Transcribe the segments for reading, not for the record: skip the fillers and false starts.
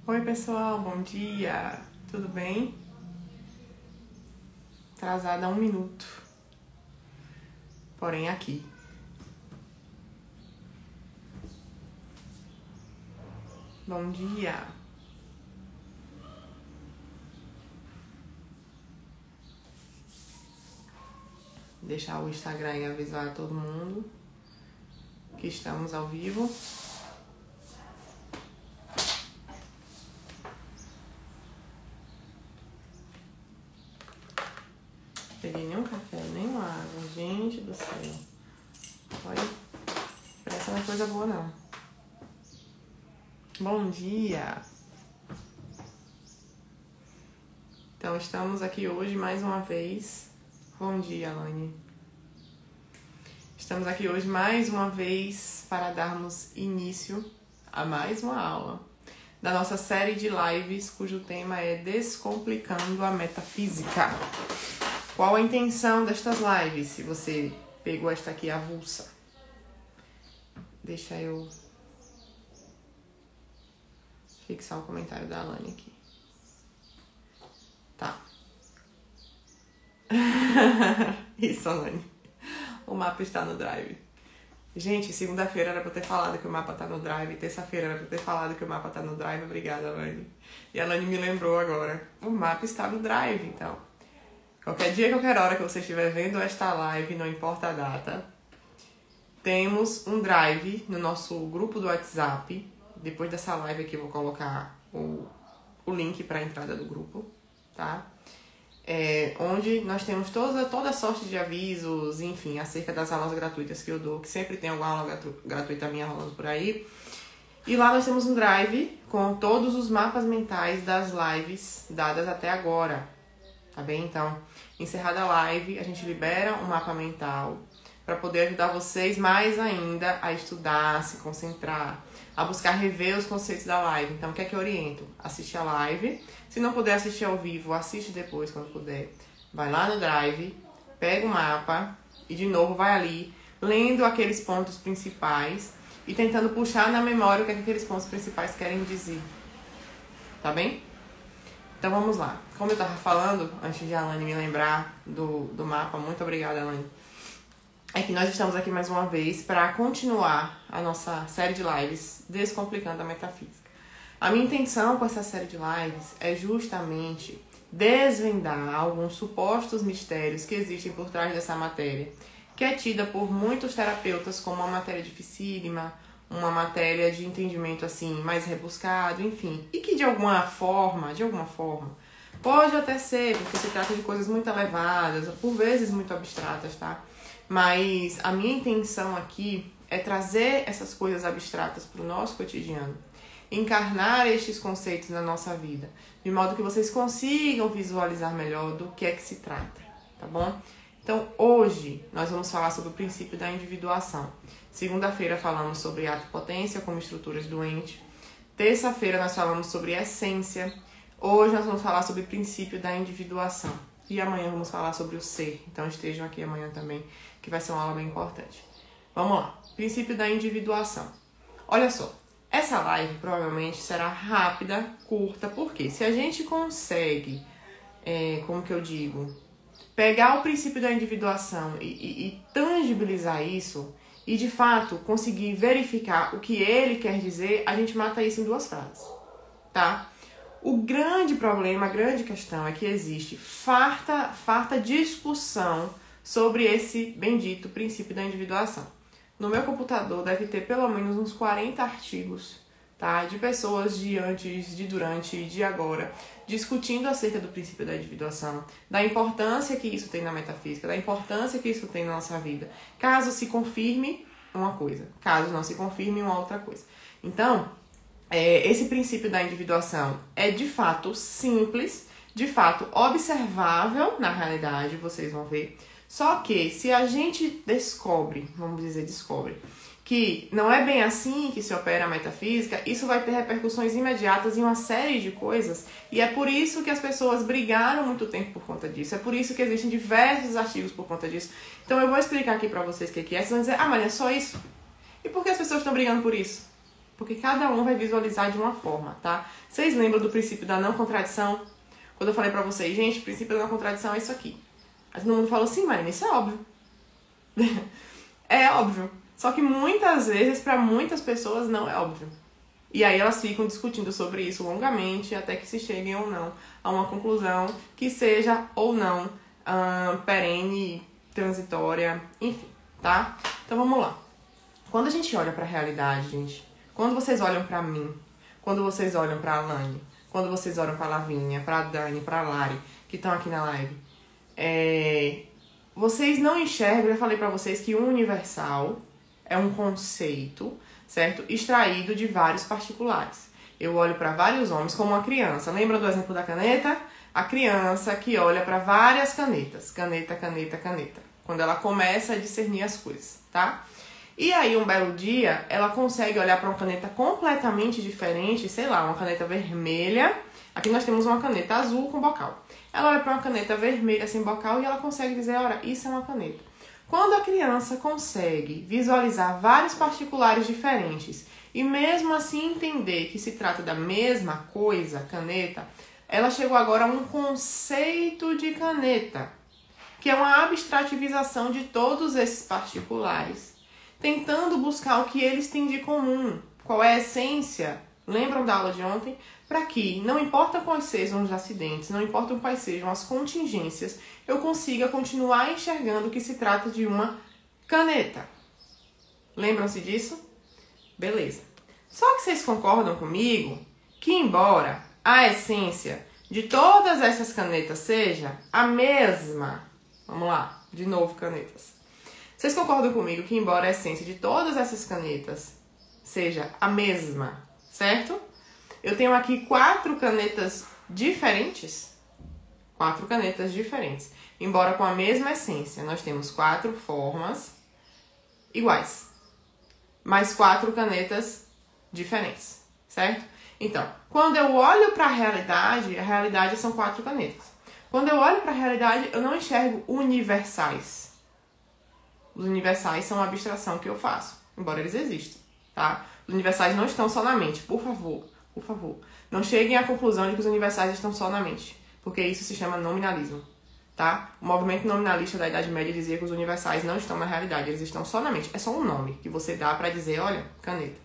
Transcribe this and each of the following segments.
Oi pessoal, bom dia, tudo bem? Atrasada 1 minuto, porém aqui. Bom dia. Deixar o Instagram e avisar a todo mundo que estamos ao vivo. Peguei nenhum café, nem uma água, gente do céu. Olha, pressa não é coisa boa não. Bom dia. Então estamos aqui hoje mais uma vez. Bom dia, Alane. Estamos aqui hoje mais uma vez para darmos início a mais uma aula da nossa série de lives cujo tema é Descomplicando a Metafísica. Qual a intenção destas lives? Se você pegou esta aqui avulsa. Deixa eu fixar o comentário da Alane aqui. Tá. Isso, Alane. O mapa está no Drive. Gente, segunda-feira era pra eu ter falado que o mapa tá no Drive. Terça-feira era pra eu ter falado que o mapa tá no Drive. Obrigada, Alane. E a Alane me lembrou agora. O mapa está no Drive, então. Qualquer dia, qualquer hora que você estiver vendo esta live, não importa a data, temos um Drive no nosso grupo do WhatsApp. Depois dessa live aqui eu vou colocar o link para a entrada do grupo, tá? Onde nós temos toda sorte de avisos, enfim, acerca das aulas gratuitas que eu dou, que sempre tem alguma aula gratuita minha rolando por aí. E lá nós temos um Drive com todos os mapas mentais das lives dadas até agora, tá bem? Então, encerrada a live, a gente libera um mapa mental para poder ajudar vocês mais ainda a estudar, a se concentrar, a buscar rever os conceitos da live. Então, o que é que eu oriento? Assiste a live. Se não puder assistir ao vivo, assiste depois, quando puder. Vai lá no Drive, pega o mapa e, de novo, vai ali, lendo aqueles pontos principais e tentando puxar na memória o que é que aqueles pontos principais querem dizer. Tá bem? Então, vamos lá. Como eu estava falando, antes de a Alane me lembrar do mapa, muito obrigada, Alane, é que nós estamos aqui mais uma vez para continuar a nossa série de lives Descomplicando a Metafísica. A minha intenção com essa série de lives é justamente desvendar alguns supostos mistérios que existem por trás dessa matéria, que é tida por muitos terapeutas como uma matéria dificílima, uma matéria de entendimento assim mais rebuscado, enfim, e que de alguma forma, pode até ser, porque se trata de coisas muito elevadas, por vezes muito abstratas, tá? Mas a minha intenção aqui é trazer essas coisas abstratas para o nosso cotidiano, encarnar estes conceitos na nossa vida, de modo que vocês consigam visualizar melhor do que é que se trata, tá bom? Então, hoje nós vamos falar sobre o princípio da individuação. Segunda-feira falamos sobre atopotência como estruturas doentes. Terça-feira nós falamos sobre essência. Hoje nós vamos falar sobre o princípio da individuação. E amanhã vamos falar sobre o ser. Então estejam aqui amanhã também, que vai ser uma aula bem importante. Vamos lá. Princípio da individuação. Olha só. Essa live provavelmente será rápida, curta, porque se a gente consegue, como que eu digo, pegar o princípio da individuação e tangibilizar isso, e de fato conseguir verificar o que ele quer dizer, a gente mata isso em 2 frases, tá? O grande problema, a grande questão é que existe farta discussão sobre esse bendito princípio da individuação. No meu computador deve ter pelo menos uns 40 artigos, tá? De pessoas de antes, de durante e de agora, discutindo acerca do princípio da individuação, da importância que isso tem na metafísica, da importância que isso tem na nossa vida. Caso se confirme uma coisa, caso não se confirme uma outra coisa. Então, esse princípio da individuação é de fato simples, de fato observável na realidade, vocês vão ver. Só que se a gente descobre, que não é bem assim que se opera a metafísica, isso vai ter repercussões imediatas em uma série de coisas, e é por isso que as pessoas brigaram muito tempo por conta disso, é por isso que existem diversos artigos por conta disso. Então eu vou explicar aqui pra vocês o que é, vocês vão dizer, mas é só isso? E por que as pessoas estão brigando por isso? Porque cada um vai visualizar de uma forma, tá? Vocês lembram do princípio da não contradição? Quando eu falei pra vocês, gente, o princípio da não contradição é isso aqui. Aí todo mundo falou assim, Marina, isso é óbvio. É óbvio. Só que muitas vezes, pra muitas pessoas, não é óbvio. E aí elas ficam discutindo sobre isso longamente, até que se cheguem ou não a uma conclusão que seja ou não perene, transitória, enfim, tá? Então vamos lá. Quando a gente olha pra realidade, gente, quando vocês olham pra mim, quando vocês olham pra Alane, quando vocês olham pra Lavínia, pra Dani, pra Lari, que estão aqui na live, vocês não enxergam, eu falei pra vocês que o universal é um conceito, certo? Extraído de vários particulares. Eu olho pra vários homens como uma criança. Lembra do exemplo da caneta? A criança que olha pra várias canetas. Caneta, caneta, caneta. Quando ela começa a discernir as coisas, tá? E aí, um belo dia, ela consegue olhar para uma caneta completamente diferente, sei lá, uma caneta vermelha. Aqui nós temos uma caneta azul com bocal. Ela olha para uma caneta vermelha sem bocal e ela consegue dizer, olha, isso é uma caneta. Quando a criança consegue visualizar vários particulares diferentes e mesmo assim entender que se trata da mesma coisa, caneta, ela chegou agora a um conceito de caneta, que é uma abstrativização de todos esses particulares, tentando buscar o que eles têm de comum, qual é a essência, lembram da aula de ontem? Para que, não importa quais sejam os acidentes, não importa quais sejam as contingências, eu consiga continuar enxergando que se trata de uma caneta. Lembram-se disso? Beleza. Só que vocês concordam comigo que, embora a essência de todas essas canetas seja a mesma, vamos lá, de novo canetas. Vocês concordam comigo que, embora a essência de todas essas canetas seja a mesma, certo? Eu tenho aqui 4 canetas diferentes. 4 canetas diferentes. Embora com a mesma essência, nós temos 4 formas iguais. Mais 4 canetas diferentes, certo? Então, quando eu olho para a realidade são 4 canetas. Quando eu olho para a realidade, eu não enxergo universais. Os universais são uma abstração que eu faço, embora eles existam, tá? Os universais não estão só na mente, por favor, por favor. Não cheguem à conclusão de que os universais estão só na mente, porque isso se chama nominalismo, tá? O movimento nominalista da Idade Média dizia que os universais não estão na realidade, eles estão só na mente. É só um nome que você dá pra dizer, olha, caneta.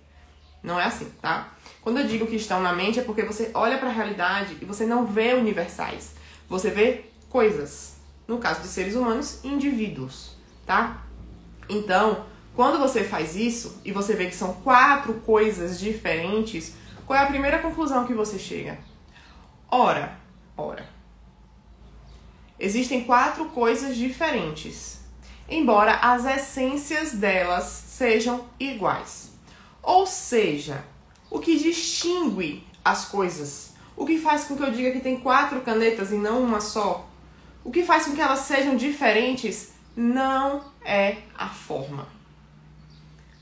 Não é assim, tá? Quando eu digo que estão na mente é porque você olha pra realidade e você não vê universais. Você vê coisas. No caso de seres humanos, indivíduos, tá? Então, quando você faz isso e você vê que são 4 coisas diferentes, qual é a primeira conclusão que você chega? Ora, existem 4 coisas diferentes, embora as essências delas sejam iguais. Ou seja, o que distingue as coisas, o que faz com que eu diga que tem 4 canetas e não uma só, o que faz com que elas sejam diferentes não é a forma.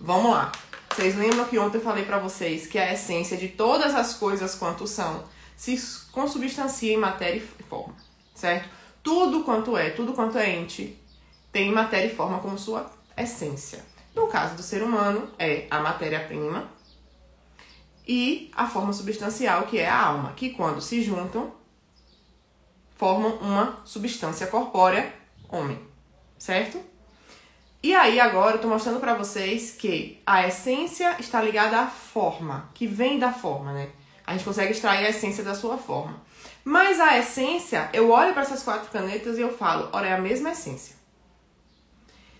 Vamos lá. Vocês lembram que ontem eu falei pra vocês que a essência de todas as coisas quanto são se consubstancia em matéria e forma, certo? Tudo quanto é ente, tem matéria e forma como sua essência. No caso do ser humano, é a matéria-prima e a forma substancial, que é a alma, que quando se juntam, formam uma substância corpórea, homem, certo? E aí agora eu tô mostrando pra vocês que a essência está ligada à forma, que vem da forma, né? A gente consegue extrair a essência da sua forma. Mas a essência, eu olho para essas 4 canetas e eu falo, ora, é a mesma essência.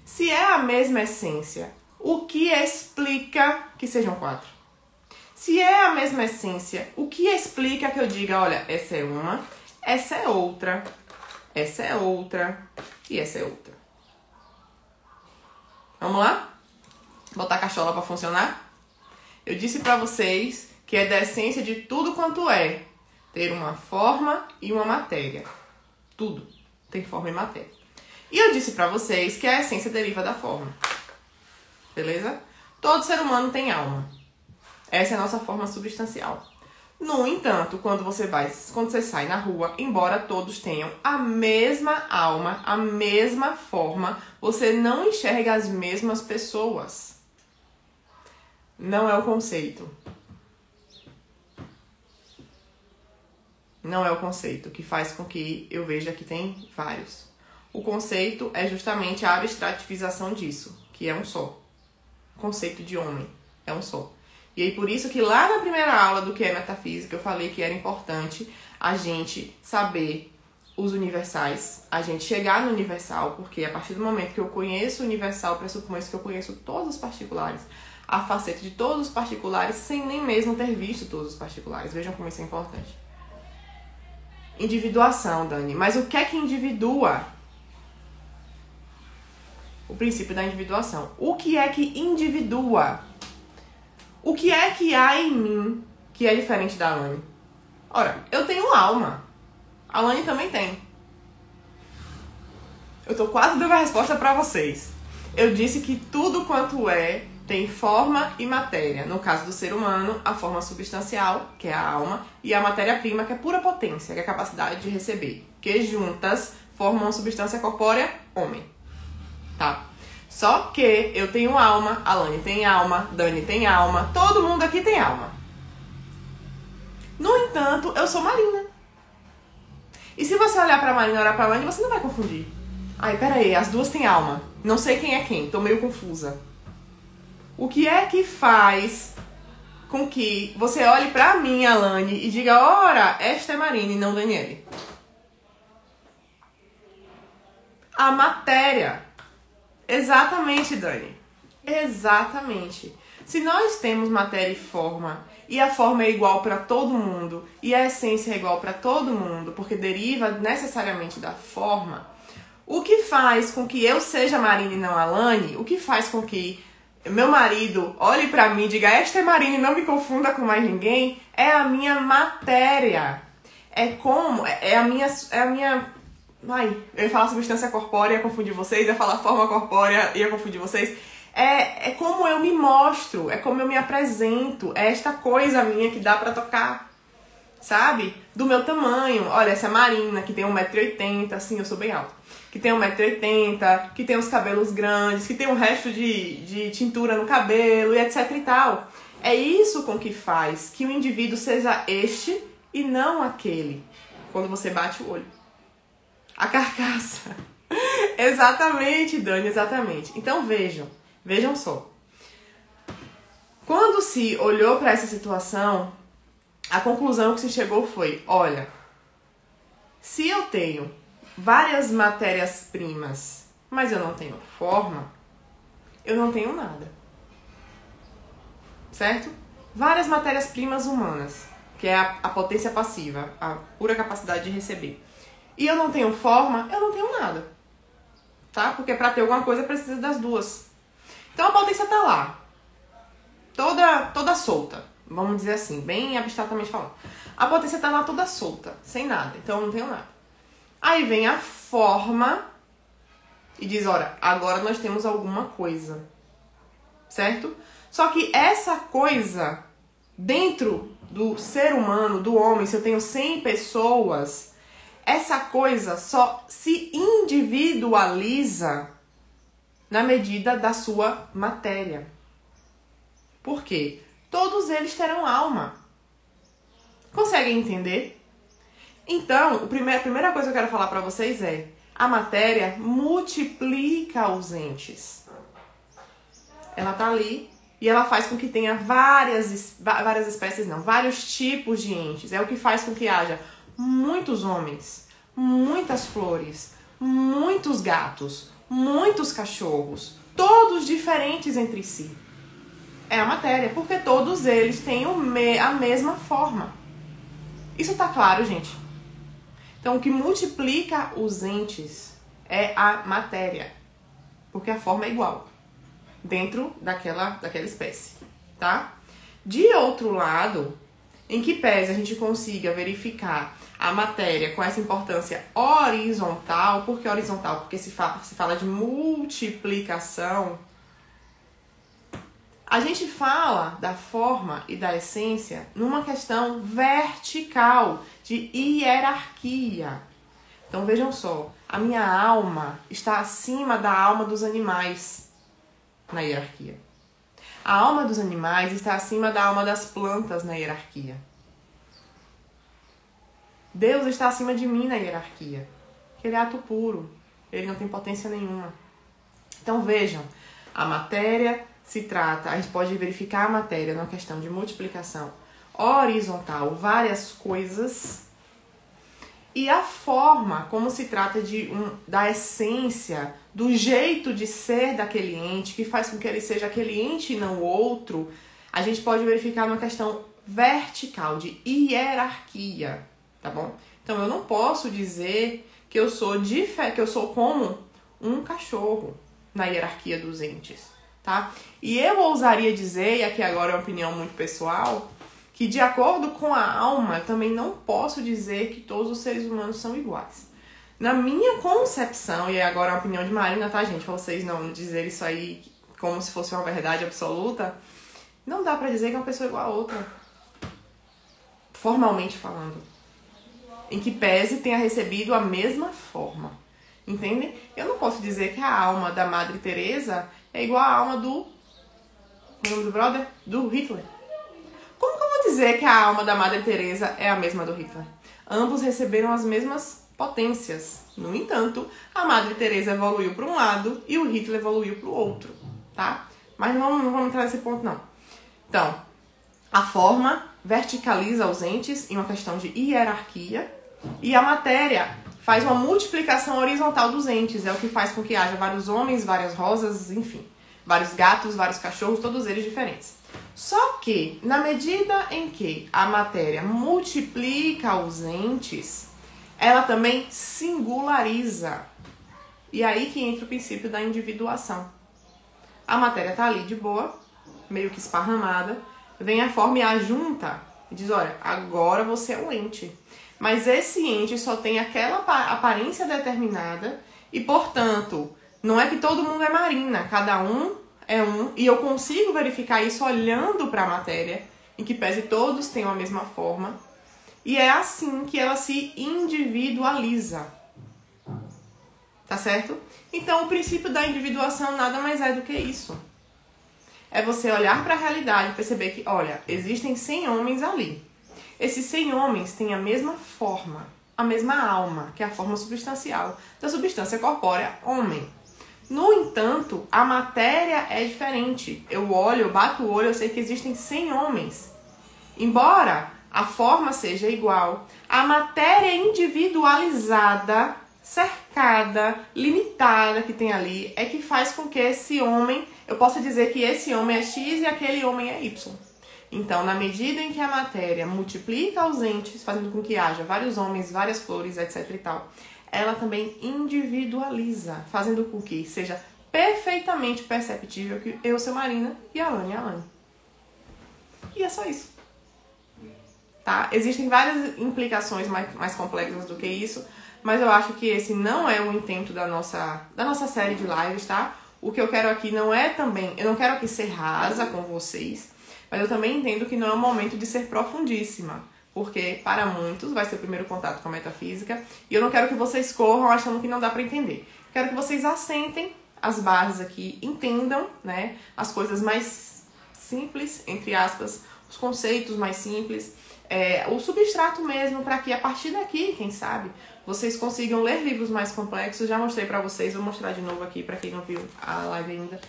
Se é a mesma essência, o que explica que sejam 4? Se é a mesma essência, o que explica que eu diga, olha, essa é uma, essa é outra e essa é outra? Vamos lá? Botar a cachola para funcionar? Eu disse para vocês que é da essência de tudo quanto é ter uma forma e uma matéria. Tudo tem forma e matéria. E eu disse para vocês que a essência deriva da forma. Beleza? Todo ser humano tem alma. Essa é a nossa forma substancial. No entanto, quando você sai na rua, embora todos tenham a mesma alma, a mesma forma, você não enxerga as mesmas pessoas. não é o conceito. Não é o conceito que faz com que eu veja que tem vários. O conceito é justamente a abstrativização disso, que é um só. O conceito de homem é um só. E aí por isso que lá na primeira aula do que é metafísica eu falei que era importante a gente saber os universais, a gente chegar no universal, porque a partir do momento que eu conheço o universal, pressupõe que eu conheço todos os particulares, a faceta de todos os particulares, sem nem mesmo ter visto todos os particulares. Vejam como isso é importante. Individuação, Dani. Mas o que é que individua? O princípio da individuação. O que é que individua? O que é que há em mim que é diferente da Alane? Ora, eu tenho alma. A Alane também tem. Eu tô quase dando a resposta pra vocês. Eu disse que tudo quanto é tem forma e matéria. No caso do ser humano, a forma substancial, que é a alma, e a matéria-prima, que é pura potência, que é a capacidade de receber. Que juntas formam uma substância corpórea, homem. Tá? Só que eu tenho alma, a Alane tem alma, Dani tem alma, todo mundo aqui tem alma. No entanto, eu sou Marina. E se você olhar pra Marina e olhar pra Alane, você não vai confundir. Ai, peraí, as duas têm alma. Não sei quem é quem, tô meio confusa. O que é que faz com que você olhe pra mim, Alane, e diga, ora, esta é Marina e não Daniele? A matéria. Exatamente, Dani. Exatamente. Se nós temos matéria e forma, e a forma é igual para todo mundo, e a essência é igual para todo mundo, porque deriva necessariamente da forma, o que faz com que eu seja Marina e não Alane, o que faz com que meu marido olhe pra mim e diga, esta é Marina e não me confunda com mais ninguém, é a minha matéria. É como, é a minha... Ai, eu ia falar substância corpórea, ia confundir vocês, ia falar forma corpórea, ia confundir vocês. É como eu me mostro, é como eu me apresento, é esta coisa minha que dá pra tocar, sabe? Do meu tamanho. Olha, essa é a Marina, que tem 1,80m, assim, eu sou bem alta. Que tem 1,80m, que tem os cabelos grandes, que tem um resto de tintura no cabelo e etc e tal. É isso com que faz que o indivíduo seja este e não aquele, quando você bate o olho. A carcaça. Exatamente, Dani, exatamente. Então vejam só. Quando se olhou para essa situação, a conclusão que se chegou foi, olha, se eu tenho várias matérias-primas, mas eu não tenho forma, eu não tenho nada. Certo? Várias matérias-primas humanas, que é a potência passiva, a pura capacidade de receber. E eu não tenho forma, eu não tenho nada. Tá? Porque para ter alguma coisa precisa das duas. Então a potência tá lá. Toda solta. Vamos dizer assim, bem abstratamente falando. A potência tá lá toda solta, sem nada. Então eu não tenho nada. Aí vem a forma e diz, olha, agora nós temos alguma coisa. Certo? Só que essa coisa, dentro do ser humano, do homem, se eu tenho 100 pessoas, essa coisa só se individualiza na medida da sua matéria. Por quê? Todos eles terão alma. Conseguem entender? Então, a primeira coisa que eu quero falar para vocês é, a matéria multiplica os entes. Ela tá ali e ela faz com que tenha várias espécies, não, vários tipos de entes. É o que faz com que haja muitos homens, muitas flores, muitos gatos, muitos cachorros, todos diferentes entre si. É a matéria, porque todos eles têm a mesma forma. Isso tá claro, gente? Então, o que multiplica os entes é a matéria, porque a forma é igual dentro daquela espécie, tá? De outro lado, em que pese a gente consiga verificar a matéria com essa importância horizontal. Por que horizontal? Porque se fala de multiplicação. A gente fala da forma e da essência numa questão vertical, de hierarquia. Então vejam só, a minha alma está acima da alma dos animais na hierarquia. A alma dos animais está acima da alma das plantas na hierarquia. Deus está acima de mim na hierarquia. Ele é ato puro. Ele não tem potência nenhuma. Então vejam, a matéria se trata, a gente pode verificar a matéria numa questão de multiplicação horizontal, várias coisas, e a forma, como se trata da essência, do jeito de ser daquele ente, que faz com que ele seja aquele ente e não o outro, a gente pode verificar numa questão vertical, de hierarquia, tá bom? Então eu não posso dizer que eu sou como um cachorro na hierarquia dos entes, tá? E eu ousaria dizer, e aqui agora é uma opinião muito pessoal, que de acordo com a alma, eu também não posso dizer que todos os seres humanos são iguais. Na minha concepção, e agora é a opinião de Marina, tá, gente? Pra vocês não dizerem isso aí como se fosse uma verdade absoluta, não dá pra dizer que uma pessoa é igual a outra. Formalmente falando. Em que pese tenha recebido a mesma forma. Entende? Eu não posso dizer que a alma da Madre Teresa é igual à alma do... o nome do brother? Do Hitler. Como que eu vou dizer que a alma da Madre Teresa é a mesma do Hitler? Ambos receberam as mesmas potências. No entanto, a Madre Teresa evoluiu para um lado e o Hitler evoluiu para o outro, tá? Mas não vamos entrar nesse ponto, não. Então, a forma verticaliza os entes em uma questão de hierarquia e a matéria faz uma multiplicação horizontal dos entes. É o que faz com que haja vários homens, várias rosas, enfim, vários gatos, vários cachorros, todos eles diferentes. Só que, na medida em que a matéria multiplica os entes, ela também singulariza. E aí que entra o princípio da individuação. A matéria tá ali de boa, meio que esparramada, vem a forma e a junta e diz, olha, agora você é um ente. Mas esse ente só tem aquela aparência determinada e, portanto, não é que todo mundo é Marina, cada um é um, e eu consigo verificar isso olhando para a matéria, em que pese todos tenham a mesma forma, e é assim que ela se individualiza. Tá certo? Então, o princípio da individuação nada mais é do que isso. É você olhar para a realidade e perceber que, olha, existem 100 homens ali. Esses 100 homens têm a mesma forma, a mesma alma, que é a forma substancial da substância corpórea homem. No entanto, a matéria é diferente. Eu olho, eu bato o olho, eu sei que existem 100 homens. Embora a forma seja igual, a matéria individualizada, cercada, limitada que tem ali, é que faz com que esse homem, eu possa dizer que esse homem é X e aquele homem é Y. Então, na medida em que a matéria multiplica os entes, fazendo com que haja vários homens, várias flores, etc e tal, ela também individualiza, fazendo com que seja perfeitamente perceptível que eu sou Marina e a Alane é a Alane. E é só isso. Tá? Existem várias implicações mais complexas do que isso, mas eu acho que esse não é o intento da nossa série de lives, tá? O que eu quero aqui não é também... Eu não quero aqui ser rasa com vocês, mas eu também entendo que não é o momento de ser profundíssima. Porque, para muitos, vai ser o primeiro contato com a metafísica. E eu não quero que vocês corram achando que não dá para entender. Quero que vocês assentem as bases aqui, entendam, né, as coisas mais simples, entre aspas, os conceitos mais simples, o substrato mesmo, para que a partir daqui, quem sabe, vocês consigam ler livros mais complexos. Já mostrei para vocês, vou mostrar de novo aqui para quem não viu a live ainda.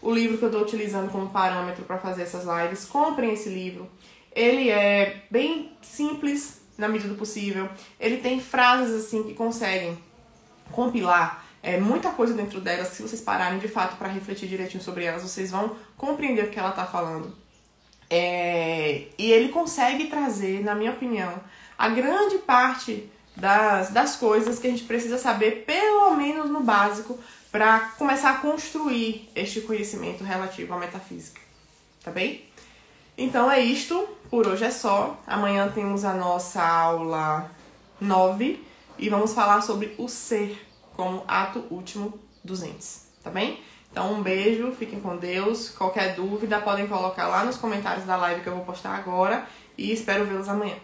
O livro que eu estou utilizando como parâmetro para fazer essas lives. Comprem esse livro. Ele é bem simples, na medida do possível. Ele tem frases assim que conseguem compilar muita coisa dentro delas. Se vocês pararem de fato para refletir direitinho sobre elas, vocês vão compreender o que ela está falando. E ele consegue trazer, na minha opinião, a grande parte das coisas que a gente precisa saber, pelo menos no básico, para começar a construir este conhecimento relativo à metafísica. Tá bem? Então é isto, por hoje é só. Amanhã temos a nossa aula 9 e vamos falar sobre o ser como ato último dos entes, tá bem? Então um beijo, fiquem com Deus. Qualquer dúvida podem colocar lá nos comentários da live que eu vou postar agora e espero vê-los amanhã.